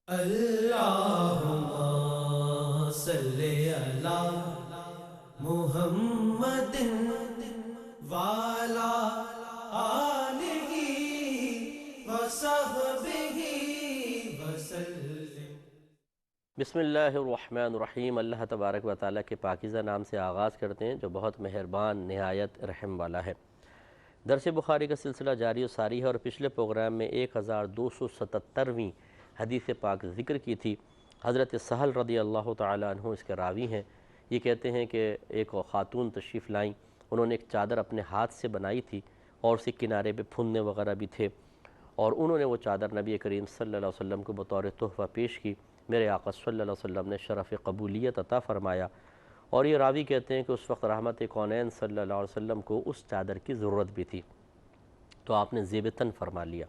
اللہم صلی علی محمد وعلی آلہ وصحبہ وسلم۔ بسم اللہ الرحمن الرحیم۔ اللہ تبارک و تعالیٰ کے پاکیزہ نام سے آغاز کرتے ہیں جو بہت مہربان نہایت رحم والا ہے۔ درس بخاری کا سلسلہ جاری و ساری ہے اور پچھلے پروگرام میں 1277ویں حدیث پاک ذکر کی تھی۔ حضرت سہل رضی اللہ تعالیٰ عنہ اس کے راوی ہیں۔ یہ کہتے ہیں کہ ایک خاتون تشریف لائیں، انہوں نے ایک چادر اپنے ہاتھ سے بنائی تھی اور اس کے کنارے پہ پھندے وغیرہ بھی تھے، اور انہوں نے وہ چادر نبی کریم صلی اللہ علیہ وسلم کو بطور تحفہ پیش کی۔ میرے آقا صلی اللہ علیہ وسلم نے شرف قبولیت عطا فرمایا، اور یہ راوی کہتے ہیں کہ اس وقت رحمت کونین صلی اللہ علیہ وسلم کو اس چادر کی ضرورت بھی تھی، تو آپ نے زیب تن فرما لیا۔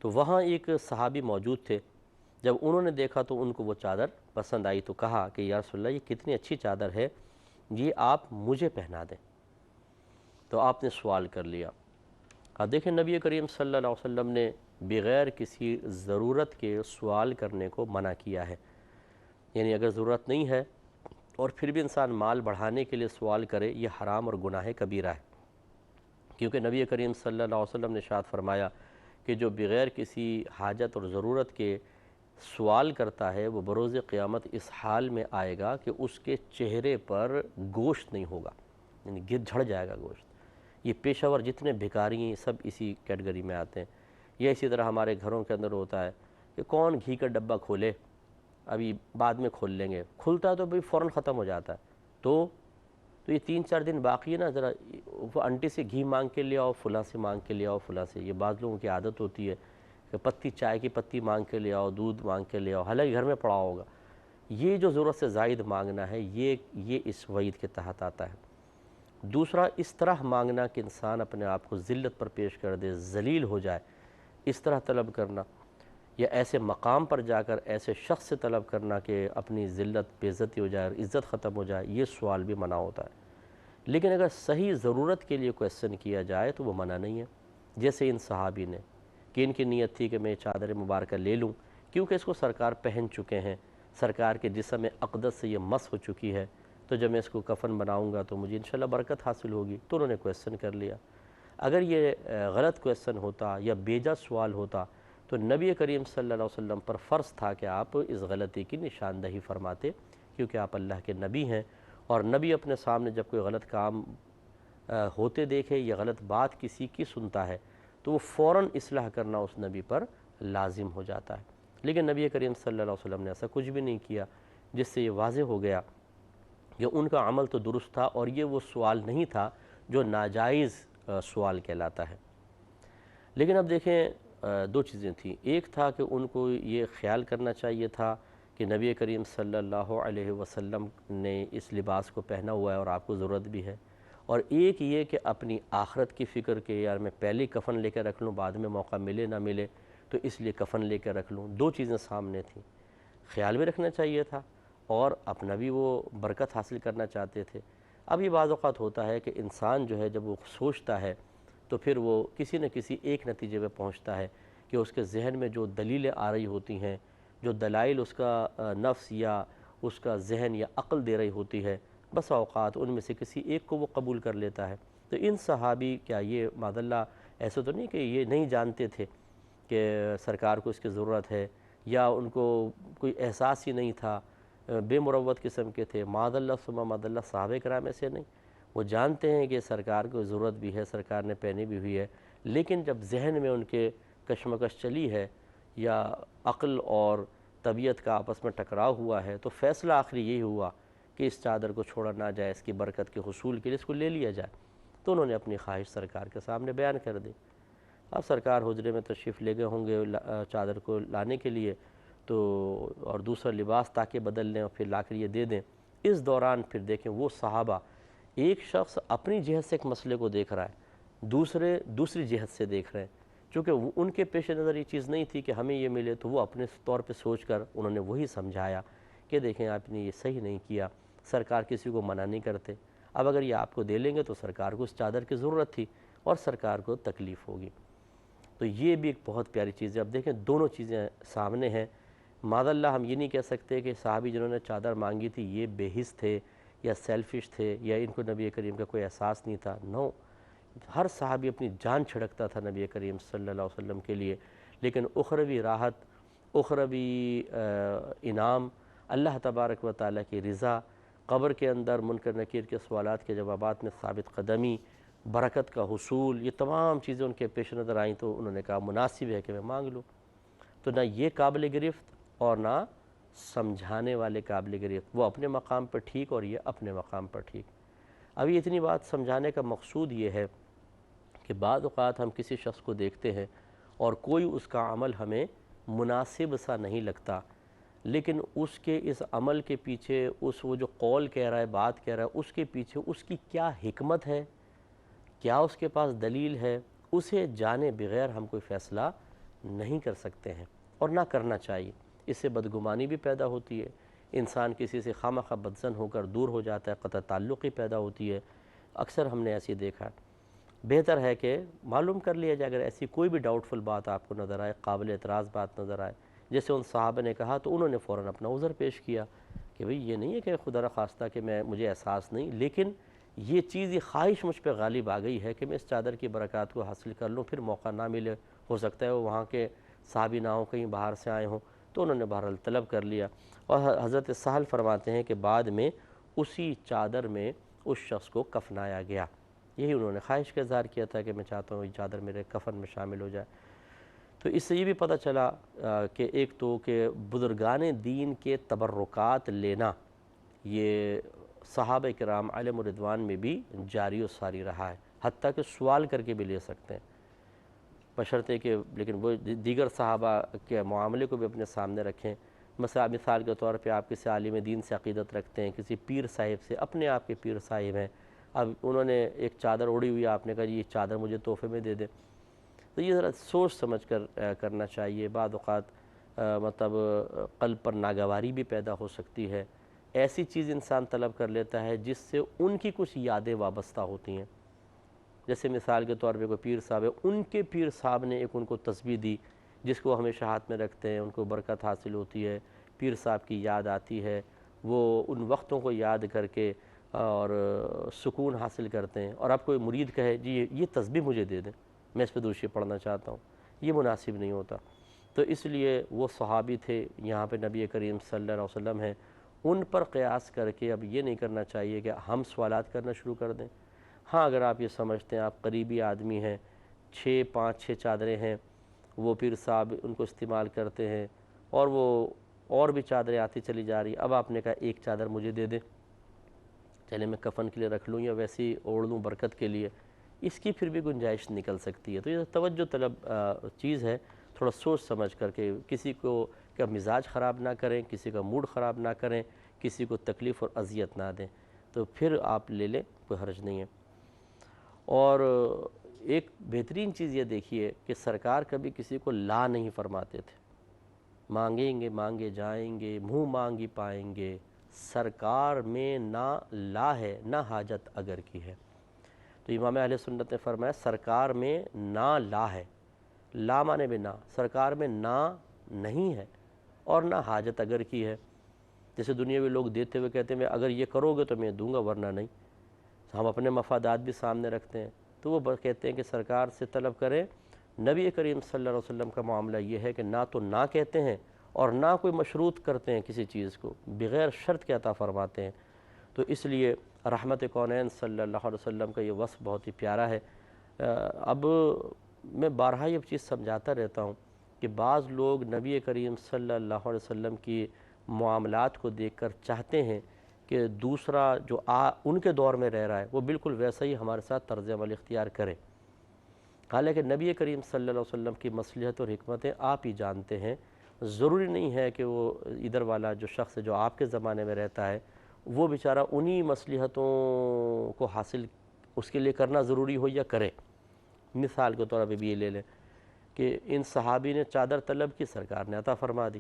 تو وہاں ایک صحابی موجود تھے، جب انہوں نے دیکھا تو ان کو وہ چادر پسند آئی، تو کہا کہ یا رسول اللہ یہ کتنی اچھی چادر ہے، یہ آپ مجھے پہنا دیں۔ تو آپ نے سوال کر لیا۔ اب دیکھیں نبی کریم صلی اللہ علیہ وسلم نے بغیر کسی ضرورت کے سوال کرنے کو منع کیا ہے، یعنی اگر ضرورت نہیں ہے اور پھر بھی انسان مال بڑھانے کے لیے سوال کرے، یہ حرام اور گناہ کبیرہ ہے، کیونکہ نبی کریم صلی اللہ علیہ وسلم نے ارشاد فرمایا کہ جو بغیر کسی حاجت اور ضرورت کے سوال کرتا ہے وہ بروز قیامت اس حال میں آئے گا کہ اس کے چہرے پر گوشت نہیں ہوگا، یعنی جھڑ جائے گا گوشت۔ یہ پیشہ ور جتنے بھکاری ہیں سب اسی کیٹگری میں آتے ہیں۔ یہ اسی طرح ہمارے گھروں کے اندر ہوتا ہے کہ کون گھی کا ڈبہ کھولے، ابھی بعد میں کھول لیں گے، کھلتا ہے تو بھی فوراً ختم ہو جاتا ہے، تو یہ 3-4 دن باقی ہے نا، ذرا وہ انٹی سے گھی مانگ کے لے آؤ، فلاں سے مانگ کے لے آؤ، فلاں سے۔ یہ بعض لوگوں کی عادت ہوتی ہے کہ پتی چائے کی پتی مانگ کے لے آؤ، دودھ مانگ کے لے آؤ، حالانکہ گھر میں پڑا ہوگا۔ یہ جو ضرورت سے زائد مانگنا ہے یہ اس وعید کے تحت آتا ہے۔ دوسرا، اس طرح مانگنا کہ انسان اپنے آپ کو ذلت پر پیش کر دے، ذلیل ہو جائے، اس طرح طلب کرنا، یا ایسے مقام پر جا کر ایسے شخص سے طلب کرنا کہ اپنی ذلت بے عزتی ہو جائے اور عزت ختم ہو جائے، یہ سوال بھی منع ہوتا ہے۔ لیکن اگر صحیح ضرورت کے لیے کویسچن کیا جائے تو وہ منع نہیں ہے، جیسے ان صحابی نے کہ ان کی نیت تھی کہ میں چادر مبارکہ لے لوں کیونکہ اس کو سرکار پہن چکے ہیں، سرکار کے جسم اقدس سے یہ مس ہو چکی ہے، تو جب میں اس کو کفن بناؤں گا تو مجھے انشاءاللہ برکت حاصل ہوگی، تو انہوں نے کویسچن کر لیا۔ اگر یہ غلط کویسچن ہوتا یا بیجا سوال ہوتا تو نبی کریم صلی اللہ علیہ وسلم پر فرض تھا کہ آپ اس غلطی کی نشاندہی فرماتے، کیونکہ آپ اللہ کے نبی ہیں، اور نبی اپنے سامنے جب کوئی غلط کام ہوتے دیکھے یا غلط بات کسی کی سنتا ہے تو وہ فوراً اصلاح کرنا اس نبی پر لازم ہو جاتا ہے۔ لیکن نبی کریم صلی اللہ علیہ وسلم نے ایسا کچھ بھی نہیں کیا، جس سے یہ واضح ہو گیا کہ ان کا عمل تو درست تھا اور یہ وہ سوال نہیں تھا جو ناجائز سوال کہلاتا ہے۔ لیکن اب دیکھیں دو چیزیں تھیں، ایک تھا کہ ان کو یہ خیال کرنا چاہیے تھا کہ نبی کریم صلی اللہ علیہ وسلم نے اس لباس کو پہنا ہوا ہے اور آپ کو ضرورت بھی ہے، اور ایک یہ کہ اپنی آخرت کی فکر کے یار میں پہلے کفن لے کر رکھ لوں، بعد میں موقع ملے نہ ملے تو اس لیے کفن لے کر رکھ لوں۔ دو چیزیں سامنے تھیں، خیال بھی رکھنا چاہیے تھا اور اپنا بھی وہ برکت حاصل کرنا چاہتے تھے۔ اب یہ بعض اوقات ہوتا ہے کہ انسان جو ہے جب وہ سوچتا ہے تو پھر وہ کسی نہ کسی ایک نتیجے پہ پہنچتا ہے کہ اس کے ذہن میں جو دلیلیں آ رہی ہوتی ہیں، جو دلائل اس کا نفس یا اس کا ذہن یا عقل دے رہی ہوتی ہے، بس اوقات ان میں سے کسی ایک کو وہ قبول کر لیتا ہے۔ تو ان صحابی کیا یہ معاذاللہ ایسا تو نہیں کہ یہ نہیں جانتے تھے کہ سرکار کو اس کی ضرورت ہے، یا ان کو کوئی احساس ہی نہیں تھا، بے مروت قسم کے تھے؟ معاذاللہ ثم معاذاللہ صحابہ کرام ایسے نہیں، وہ جانتے ہیں کہ سرکار کو ضرورت بھی ہے، سرکار نے پہنی بھی ہوئی ہے، لیکن جب ذہن میں ان کے کشمکش چلی ہے یا عقل اور طبیعت کا آپس میں ٹکراؤ ہوا ہے تو فیصلہ آخری یہی ہوا کہ اس چادر کو چھوڑا نہ جائے، اس کی برکت کے حصول کے لیے اس کو لے لیا جائے۔ تو انہوں نے اپنی خواہش سرکار کے سامنے بیان کر دی۔ اب سرکار حجرے میں تشریف لے گئے ہوں گے چادر کو لانے کے لیے، تو اور دوسرا لباس تاکہ بدل لیں اور پھر لا کر یہ دے دیں۔ اس دوران پھر دیکھیں وہ صحابہ، ایک شخص اپنی جہت سے ایک مسئلے کو دیکھ رہا ہے، دوسری جہت سے دیکھ رہے ہیں، چونکہ ان کے پیش نظر یہ چیز نہیں تھی کہ ہمیں یہ ملے، تو وہ اپنے طور پہ سوچ کر انہوں نے وہی سمجھایا کہ دیکھیں آپ نے یہ صحیح نہیں کیا، سرکار کسی کو منع نہیں کرتے، اب اگر یہ آپ کو دے لیں گے تو سرکار کو اس چادر کی ضرورت تھی اور سرکار کو تکلیف ہوگی۔ تو یہ بھی ایک بہت پیاری چیز ہے۔ اب دیکھیں دونوں چیزیں سامنے ہیں، معاذ ہم یہ نہیں کہہ سکتے کہ صحابی جنہوں نے چادر مانگی تھی یہ بے حس تھے یا سیلفش تھے یا ان کو نبی کریم کا کوئی احساس نہیں تھا. نو، ہر صحابی اپنی جان چھڑکتا تھا نبی کریم صلی اللہ علیہ وسلم کے لیے، لیکن اخروی راحت، اخروی انعام، اللہ تبارک و تعالیٰ کی رضا، قبر کے اندر منکر نکیر کے سوالات کے جوابات میں ثابت قدمی، برکت کا حصول، یہ تمام چیزیں ان کے پیش نظر آئیں تو انہوں نے کہا مناسب ہے کہ میں مانگ لوں. تو نہ یہ قابل گرفت اور نہ سمجھانے والے قابل گرفت، وہ اپنے مقام پر ٹھیک اور یہ اپنے مقام پر ٹھیک. ابھی اتنی بات سمجھانے کا مقصود یہ ہے کہ بعض اوقات ہم کسی شخص کو دیکھتے ہیں اور کوئی اس کا عمل ہمیں مناسب سا نہیں لگتا، لیکن اس کے اس عمل کے پیچھے وہ جو قول کہہ رہا ہے، بات کہہ رہا ہے، اس کے پیچھے اس کی کیا حکمت ہے، کیا اس کے پاس دلیل ہے، اسے جانے بغیر ہم کوئی فیصلہ نہیں کر سکتے ہیں اور نہ کرنا چاہیے. اس سے بدگمانی بھی پیدا ہوتی ہے، انسان کسی سے خواہ بدظن ہو کر دور ہو جاتا ہے، قطع تعلقی پیدا ہوتی ہے. اکثر ہم نے ایسی دیکھا. بہتر ہے کہ معلوم کر لیا جائے اگر ایسی کوئی بھی ڈاؤٹ فل بات آپ کو نظر آئے، قابل اعتراض بات نظر آئے. جیسے ان صحابہ نے کہا تو انہوں نے فوراً اپنا عذر پیش کیا کہ بھئی یہ نہیں ہے کہ خدا نخواستہ کہ مجھے احساس نہیں، لیکن یہ چیز، یہ خواہش مجھ پہ غالب آ گئی ہے کہ میں اس چادر کی برکات کو حاصل کر لوں، پھر موقع نہ ملے، ہو سکتا ہے وہ وہاں کے صحابی نہ ہوں، کہیں باہر سے آئے ہوں. تو انہوں نے بہرحال طلب کر لیا. اور حضرت سہل فرماتے ہیں کہ بعد میں اسی چادر میں اس شخص کو کفنایا گیا. یہی انہوں نے خواہش کا اظہار کیا تھا کہ میں چاہتا ہوں یہ چادر میرے کفن میں شامل ہو جائے. تو اس سے یہ بھی پتہ چلا کہ ایک تو کہ بزرگان دین کے تبرکات لینا یہ صحابہ کرام علیہم الرضوان میں بھی جاری و ساری رہا ہے، حتیٰ کہ سوال کر کے بھی لے سکتے ہیں بشرطے کہ، لیکن وہ دیگر صحابہ کے معاملے کو بھی اپنے سامنے رکھیں. مثال کے طور پہ آپ کسی عالم دین سے عقیدت رکھتے ہیں، کسی پیر صاحب سے، اپنے آپ کے پیر صاحب ہیں، اب انہوں نے ایک چادر اوڑھی ہوئی، آپ نے کہا یہ چادر مجھے تحفے میں دے دیں. تو یہ ذرا سوچ سمجھ کر کرنا چاہیے. بعض اوقات مطلب قلب پر ناگواری بھی پیدا ہو سکتی ہے. ایسی چیز انسان طلب کر لیتا ہے جس سے ان کی کچھ یادیں وابستہ ہوتی ہیں. جیسے مثال کے طور پہ کوئی پیر صاحب ہے، ان کے پیر صاحب نے ایک ان کو تسبیح دی جس کو ہمیشہ ہاتھ میں رکھتے ہیں، ان کو برکت حاصل ہوتی ہے، پیر صاحب کی یاد آتی ہے، وہ ان وقتوں کو یاد کر کے اور سکون حاصل کرتے ہیں. اور اب کوئی مرید کہے جی یہ تسبیح مجھے دے دیں، میں اس پہ درود پڑھنا چاہتا ہوں، یہ مناسب نہیں ہوتا. تو اس لیے وہ صحابی تھے، یہاں پہ نبی کریم صلی اللہ علیہ وسلم ہیں، ان پر قیاس کر کے اب یہ نہیں کرنا چاہیے کہ ہم سوالات کرنا شروع کر دیں. ہاں اگر آپ یہ سمجھتے ہیں، آپ قریبی آدمی ہیں، 5-6 چادریں ہیں، وہ پیر صاحب ان کو استعمال کرتے ہیں اور وہ اور بھی چادریں آتی چلی جا رہی، اب آپ نے کہا ایک چادر مجھے دے دیں، چلے میں کفن کے لیے رکھ لوں یا ویسی اوڑھ لوں برکت کے لیے، اس کی پھر بھی گنجائش نکل سکتی ہے. تو یہ توجہ طلب چیز ہے، تھوڑا سوچ سمجھ کر کے کسی کو کا مزاج خراب نہ کریں، کسی کا موڈ خراب نہ کریں، کسی کو تکلیف اور اذیت نہ دیں، تو پھر آپ لے لیں، کوئی حرج نہیں ہے. اور ایک بہترین چیز یہ دیکھیے کہ سرکار کبھی کسی کو لا نہیں فرماتے تھے. مانگیں گے مانگے جائیں گے، منہ مانگی پائیں گے، سرکار میں نہ لا ہے نہ حاجت اگر کی ہے. تو امام اہل سنت نے فرمایا سرکار میں نہ لا ہے، لا مانے بھی نہ، سرکار میں نہ نہیں ہے اور نہ حاجت اگر کی ہے. جیسے دنیاوی لوگ دیتے ہوئے کہتے ہیں اگر یہ کرو گے تو میں دوں گا ورنہ نہیں. ہم اپنے مفادات بھی سامنے رکھتے ہیں، تو وہ کہتے ہیں کہ سرکار سے طلب کریں. نبی کریم صلی اللہ علیہ وسلم کا معاملہ یہ ہے کہ نہ تو نہ کہتے ہیں اور نہ کوئی مشروط کرتے ہیں کسی چیز کو، بغیر شرط کے عطا فرماتے ہیں. تو اس لیے رحمت کونین صلی اللہ علیہ وسلم کا یہ وصف بہت ہی پیارا ہے. اب میں بارہا یہ چیز سمجھاتا رہتا ہوں کہ بعض لوگ نبی کریم صلی اللہ علیہ وسلم کی معاملات کو دیکھ کر چاہتے ہیں کہ دوسرا جو ان کے دور میں رہ رہا ہے وہ بالکل ویسا ہی ہمارے ساتھ طرز عمل اختیار کرے. حالانکہ نبی کریم صلی اللہ علیہ وسلم کی مصلحت اور حکمتیں آپ ہی جانتے ہیں. ضروری نہیں ہے کہ وہ ادھر والا جو شخص ہے جو آپ کے زمانے میں رہتا ہے وہ بیچارہ انہی مصلحتوں کو حاصل اس کے لیے کرنا ضروری ہو یا کرے. مثال کے طور پہ بھی یہ لے لیں کہ ان صحابی نے چادر طلب کی، سرکار نے عطا فرما دی.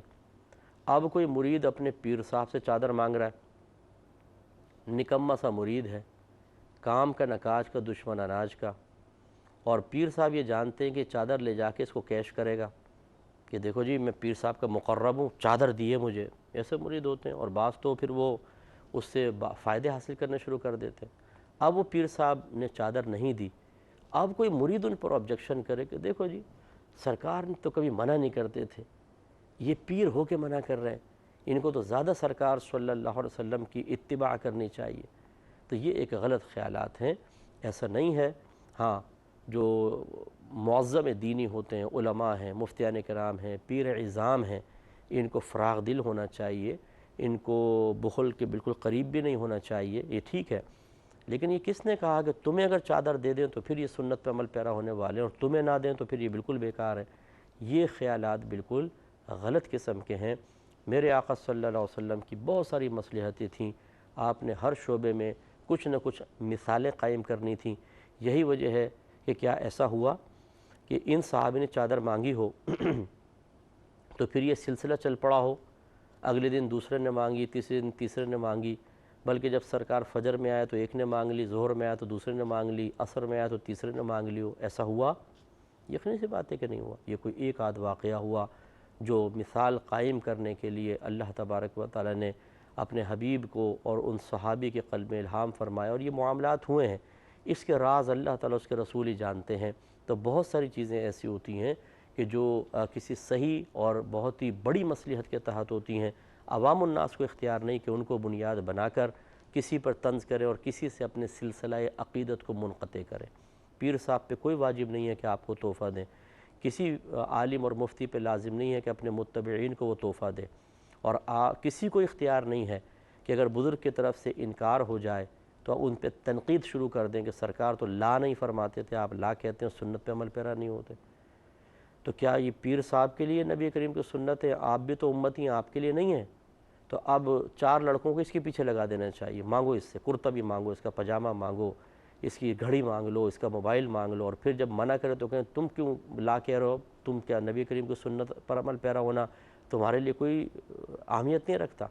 اب کوئی مرید اپنے پیر صاحب سے چادر مانگ رہا ہے، نکما سا مرید ہے، کام کا نکاج کا دشمن اناج کا، اور پیر صاحب یہ جانتے ہیں کہ چادر لے جا کے اس کو کیش کرے گا کہ دیکھو جی میں پیر صاحب کا مقرب ہوں، چادر دیے مجھے، ایسے مرید ہوتے ہیں، اور بعض تو پھر وہ اس سے فائدے حاصل کرنے شروع کر دیتے ہیں۔ اب وہ پیر صاحب نے چادر نہیں دی، اب کوئی مرید ان پر آبجیکشن کرے کہ دیکھو جی سرکار نے تو کبھی منع نہیں کرتے تھے، یہ پیر ہو کے منع کر رہے ہیں، ان کو تو زیادہ سرکار صلی اللہ علیہ وسلم کی اتباع کرنی چاہیے۔ تو یہ ایک غلط خیالات ہیں، ایسا نہیں ہے۔ ہاں جو معظم دینی ہوتے ہیں، علماء ہیں، مفتیان کرام ہیں، پیر اعظام ہیں، ان کو فراغ دل ہونا چاہیے، ان کو بخل کے بالکل قریب بھی نہیں ہونا چاہیے، یہ ٹھیک ہے۔ لیکن یہ کس نے کہا کہ تمہیں اگر چادر دے دیں تو پھر یہ سنت پہ عمل پیرا ہونے والے ہیں، اور تمہیں نہ دیں تو پھر یہ بالکل بیکار ہے؟ یہ خیالات بالکل غلط قسم کے ہیں۔ میرے آقا صلی اللہ علیہ وسلم کی بہت ساری مصلحتیں تھیں، آپ نے ہر شعبے میں کچھ نہ کچھ مثالیں قائم کرنی تھیں۔ یہی وجہ ہے کہ کیا ایسا ہوا کہ ان صحابہ نے چادر مانگی ہو تو پھر یہ سلسلہ چل پڑا ہو، اگلے دن دوسرے نے مانگی، تیسرے دن تیسرے نے مانگی، بلکہ جب سرکار فجر میں آیا تو ایک نے مانگ لی، ظہر میں آیا تو دوسرے نے مانگ لی، عصر میں آیا تو تیسرے نے مانگ لی ہو؟ ایسا ہوا؟ یقینی سی بات ہے کہ نہیں ہوا۔ یہ کوئی ایک آدھ واقعہ ہوا جو مثال قائم کرنے کے لیے اللہ تبارک و تعالی نے اپنے حبیب کو اور ان صحابی کے قلب میں الہام فرمایا، اور یہ معاملات ہوئے ہیں۔ اس کے راز اللہ تعالیٰ اس کے رسول ہی جانتے ہیں۔ تو بہت ساری چیزیں ایسی ہوتی ہیں کہ جو کسی صحیح اور بہت ہی بڑی مصلحت کے تحت ہوتی ہیں، عوام الناس کو اختیار نہیں کہ ان کو بنیاد بنا کر کسی پر طنز کریں اور کسی سے اپنے سلسلہ عقیدت کو منقطع کریں۔ پیر صاحب پہ کوئی واجب نہیں ہے کہ آپ کو تحفہ دیں، کسی عالم اور مفتی پہ لازم نہیں ہے کہ اپنے متبعین کو وہ تحفہ دے، اور کسی کو اختیار نہیں ہے کہ اگر بزرگ کی طرف سے انکار ہو جائے تو ان پہ تنقید شروع کر دیں کہ سرکار تو لا نہیں فرماتے تھے، آپ لا کہتے ہیں، سنت پہ عمل پیرا نہیں ہوتے۔ تو کیا یہ پیر صاحب کے لیے نبی کریم کی سنت ہے؟ آپ بھی تو امتی ہیں، آپ کے لیے نہیں ہے؟ تو اب 4 لڑکوں کو اس کے پیچھے لگا دینا چاہیے، مانگو اس سے کرتا بھی مانگو، اس کا پاجامہ مانگو، اس کی گھڑی مانگ لو، اس کا موبائل مانگ لو، اور پھر جب منع کرے تو کہیں تم کیوں لا کہہ رہے ہو؟ تم کیا نبی کریم کی سنت پر عمل پیرا ہونا تمہارے لیے کوئی اہمیت نہیں رکھتا؟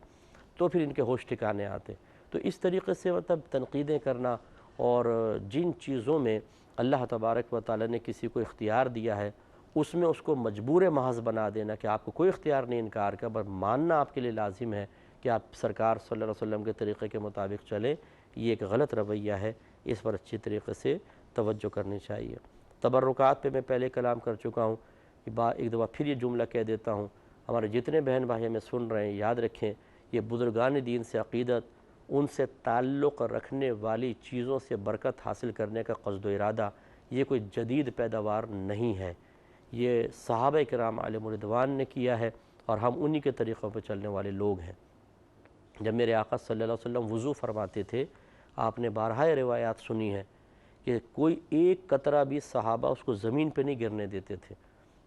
تو پھر ان کے ہوش ٹھکانے آتے۔ تو اس طریقے سے مطلب تنقیدیں کرنا، اور جن چیزوں میں اللہ تبارک و تعالی نے کسی کو اختیار دیا ہے اس میں اس کو مجبور محض بنا دینا کہ آپ کو کوئی اختیار نہیں انکار کا، بس ماننا آپ کے لیے لازم ہے کہ آپ سرکار صلی اللہ علیہ وسلم کے طریقے کے مطابق چلیں، یہ ایک غلط رویہ ہے، اس پر اچھی طریقے سے توجہ کرنی چاہیے۔ تبرکات پہ میں پہلے کلام کر چکا ہوں، ایک دفعہ پھر یہ جملہ کہہ دیتا ہوں، ہمارے جتنے بہن بھائی ہمیں سن رہے ہیں یاد رکھیں، یہ بزرگان دین سے عقیدت، ان سے تعلق رکھنے والی چیزوں سے برکت حاصل کرنے کا قصد و ارادہ، یہ کوئی جدید پیداوار نہیں ہے، یہ صحابہ کرام علیہم رضوان نے کیا ہے، اور ہم انہی کے طریقوں پہ چلنے والے لوگ ہیں۔ جب میرے آقا صلی اللہ علیہ وسلم وضو فرماتے تھے، آپ نے بارہا روایات سنی ہے کہ کوئی ایک قطرہ بھی صحابہ اس کو زمین پہ نہیں گرنے دیتے تھے۔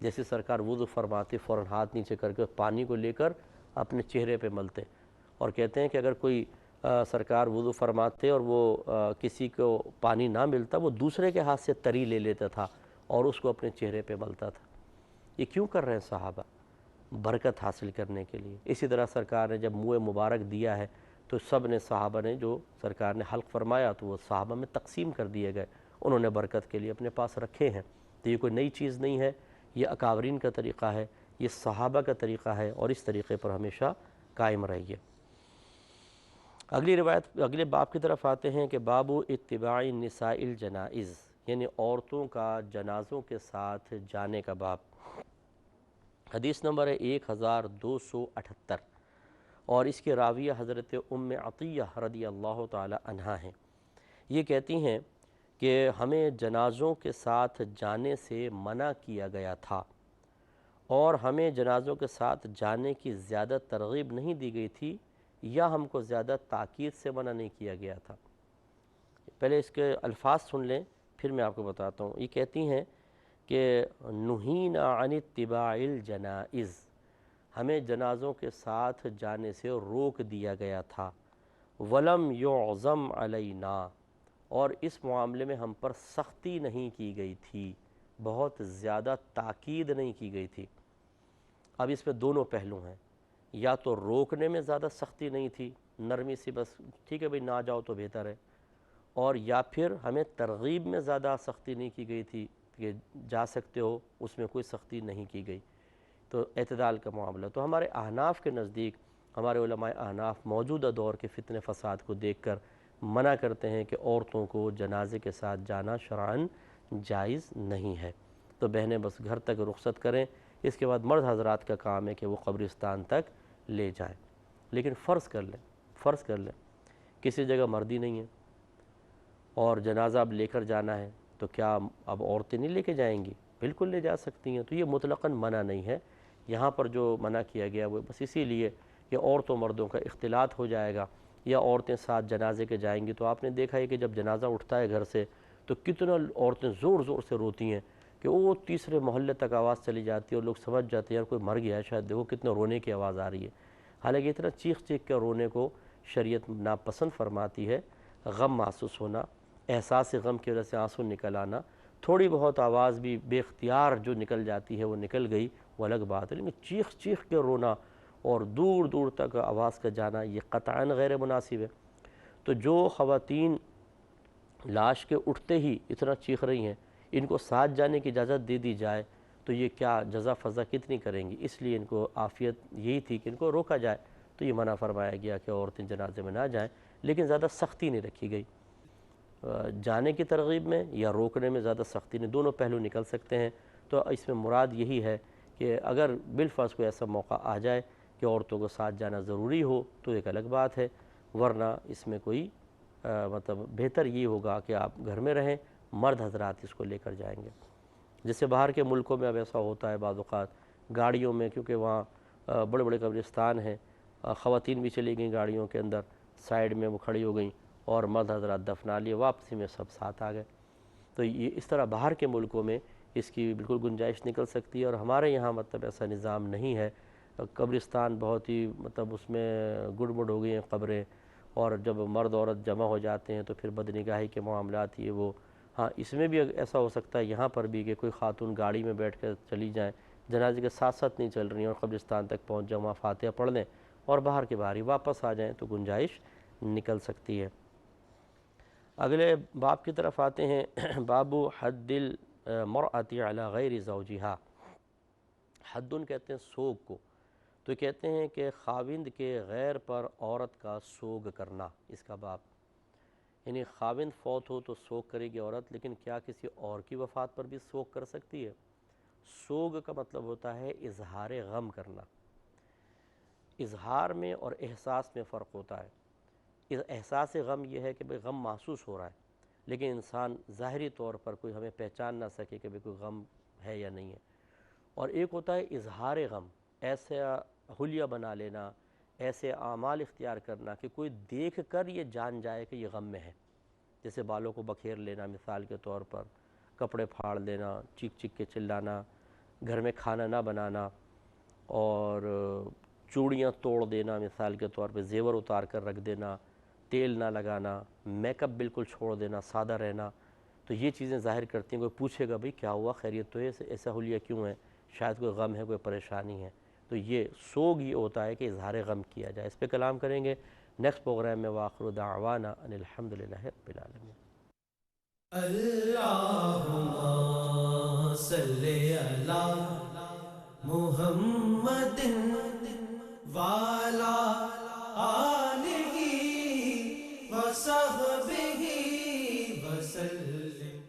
جیسے سرکار وضو فرماتے فوراً ہاتھ نیچے کر کے پانی کو لے کر اپنے چہرے پہ ملتے، اور کہتے ہیں کہ اگر کوئی سرکار وضو فرماتے اور وہ کسی کو پانی نہ ملتا، وہ دوسرے کے ہاتھ سے تری لے لیتا تھا اور اس کو اپنے چہرے پہ ملتا تھا۔ یہ کیوں کر رہے ہیں صحابہ؟ برکت حاصل کرنے کے لیے۔ اسی طرح سرکار نے جب منہ مبارک دیا ہے تو سب نے صحابہ نے جو سرکار نے حلق فرمایا تو وہ صحابہ میں تقسیم کر دیے گئے، انہوں نے برکت کے لیے اپنے پاس رکھے ہیں۔ تو یہ کوئی نئی چیز نہیں ہے، یہ اکابرین کا طریقہ ہے، یہ صحابہ کا طریقہ ہے، اور اس طریقے پر ہمیشہ قائم رہیے۔ اگلی روایت، اگلے باب کی طرف آتے ہیں کہ باب اتباع نساء الجنائز، یعنی عورتوں کا جنازوں کے ساتھ جانے کا باب۔ حدیث نمبر ہے 1278، اور اس کے راویہ حضرت ام عطیہ رضی اللہ تعالی عنہا ہیں۔ یہ کہتی ہیں کہ ہمیں جنازوں کے ساتھ جانے سے منع کیا گیا تھا، اور ہمیں جنازوں کے ساتھ جانے کی زیادہ ترغیب نہیں دی گئی تھی، یا ہم کو زیادہ تاکید سے منع نہیں کیا گیا تھا۔ پہلے اس کے الفاظ سن لیں پھر میں آپ کو بتاتا ہوں۔ یہ کہتی ہیں کہ نہینا عن اتباع الجنائز، ہمیں جنازوں کے ساتھ جانے سے روک دیا گیا تھا، ولم یعظم علینا، اور اس معاملے میں ہم پر سختی نہیں کی گئی تھی، بہت زیادہ تاکید نہیں کی گئی تھی۔ اب اس میں دونوں پہلو ہیں، یا تو روکنے میں زیادہ سختی نہیں تھی، نرمی سی بس ٹھیک ہے بھئی نہ جاؤ تو بہتر ہے، اور یا پھر ہمیں ترغیب میں زیادہ سختی نہیں کی گئی تھی کہ جا سکتے ہو، اس میں کوئی سختی نہیں کی گئی۔ تو اعتدال کا معاملہ. تو ہمارے احناف کے نزدیک، ہمارے علماء احناف موجودہ دور کے فتنہ فساد کو دیکھ کر منع کرتے ہیں کہ عورتوں کو جنازے کے ساتھ جانا شرعاً جائز نہیں ہے. تو بہنیں بس گھر تک رخصت کریں، اس کے بعد مرد حضرات کا کام ہے کہ وہ قبرستان تک لے جائیں. لیکن فرض کر لیں کسی جگہ مردی نہیں ہے اور جنازہ اب لے کر جانا ہے، تو کیا اب عورتیں نہیں لے کے جائیں گی؟ بالکل لے جا سکتی ہیں. تو یہ مطلقاً منع نہیں ہے. یہاں پر جو منع کیا گیا وہ بس اسی لیے کہ عورتوں مردوں کا اختلاط ہو جائے گا یا عورتیں ساتھ جنازے کے جائیں گی. تو آپ نے دیکھا ہے کہ جب جنازہ اٹھتا ہے گھر سے تو کتنا عورتیں زور زور سے روتی ہیں کہ وہ تیسرے محلے تک آواز چلی جاتی ہے اور لوگ سمجھ جاتے ہیں یار کوئی مر گیا ہے شاید، دیکھو کتنا رونے کی آواز آ رہی ہے. حالانکہ اتنا چیخ کے رونے کو شریعت ناپسند فرماتی ہے. غم محسوس ہونا، احساس غم کی وجہ سے آنسو نکل آنا، تھوڑی بہت آواز بھی بے اختیار جو نکل جاتی ہے وہ نکل گئی، وہ الگ بات ہے. لیکن چیخ کے رونا اور دور دور تک آواز کا جانا یہ قطعاً غیر مناسب ہے. تو جو خواتین لاش کے اٹھتے ہی اتنا چیخ رہی ہیں، ان کو ساتھ جانے کی اجازت دے دی جائے تو یہ کیا جزا فضا کتنی کریں گی. اس لیے ان کو عافیت یہی تھی کہ ان کو روکا جائے. تو یہ منع فرمایا گیا کہ عورتیں جنازے میں نہ جائیں، لیکن زیادہ سختی نہیں رکھی گئی. جانے کی ترغیب میں یا روکنے میں زیادہ سختی نہیں، دونوں پہلو نکل سکتے ہیں. تو اس میں مراد یہی ہے کہ اگر بالفرض کوئی ایسا موقع آ جائے کہ عورتوں کو ساتھ جانا ضروری ہو تو ایک الگ بات ہے، ورنہ اس میں کوئی مطلب بہتر یہ ہوگا کہ آپ گھر میں رہیں، مرد حضرات اس کو لے کر جائیں گے. جیسے باہر کے ملکوں میں اب ایسا ہوتا ہے بعض اوقات گاڑیوں میں، کیونکہ وہاں بڑے بڑے قبرستان ہیں، خواتین بھی چلی گئیں گاڑیوں کے اندر، سائیڈ میں وہ کھڑی ہو گئیں اور مرد حضرات دفنا لیے، واپسی میں سب ساتھ آ گئے. تو یہ اس طرح باہر کے ملکوں میں اس کی بالکل گنجائش نکل سکتی ہے، اور ہمارے یہاں مطلب ایسا نظام نہیں ہے. قبرستان بہت ہی مطلب اس میں گڑ مڑ ہو گئی ہیں قبریں، اور جب مرد عورت جمع ہو جاتے ہیں تو پھر بدنگاہی کے معاملات یہ وہ. ہاں اس میں بھی ایسا ہو سکتا ہے یہاں پر بھی کہ کوئی خاتون گاڑی میں بیٹھ کر چلی جائیں، جنازے کے ساتھ ساتھ نہیں چل رہی ہیں اور قبرستان تک پہنچ جائیں، وہاں فاتحہ پڑھ لیں اور باہر کے باہر ہی واپس آ جائیں تو گنجائش نکل سکتی ہے. اگلے باب کی طرف آتے ہیں. باب حد المرأة علی غیر زوجہا. حدن کہتے ہیں سوگ کو، تو کہتے ہیں کہ خاوند کے غیر پر عورت کا سوگ کرنا، اس کا باب. یعنی خاوند فوت ہو تو سوگ کرے گی عورت، لیکن کیا کسی اور کی وفات پر بھی سوگ کر سکتی ہے؟ سوگ کا مطلب ہوتا ہے اظہار غم کرنا. اظہار میں اور احساس میں فرق ہوتا ہے. احساس غم یہ ہے کہ بھئی غم محسوس ہو رہا ہے، لیکن انسان ظاہری طور پر کوئی ہمیں پہچان نہ سکے کہ بھئی کوئی غم ہے یا نہیں ہے. اور ایک ہوتا ہے اظہار غم، ایسا حلیہ بنا لینا، ایسے اعمال اختیار کرنا کہ کوئی دیکھ کر یہ جان جائے کہ یہ غم میں ہے. جیسے بالوں کو بکھیر لینا مثال کے طور پر، کپڑے پھاڑ دینا، چیخ کے چلانا، گھر میں کھانا نہ بنانا، اور چوڑیاں توڑ دینا مثال کے طور پہ، زیور اتار کر رکھ دینا، تیل نہ لگانا، میک اپ بالکل چھوڑ دینا، سادہ رہنا. تو یہ چیزیں ظاہر کرتی ہیں. کوئی پوچھے گا بھئی کیا ہوا، خیریت تو ہے، ایسا حلیہ کیوں ہے، شاید کوئی غم ہے، کوئی پریشانی ہے. تو یہ سوگ یہ ہوتا ہے کہ اظہار غم کیا جائے. اس پہ کلام کریں گے نیکسٹ پروگرام میں. وآخر دعوانا ان الحمدللہ رب العالمین. اللہم صلی علی محمد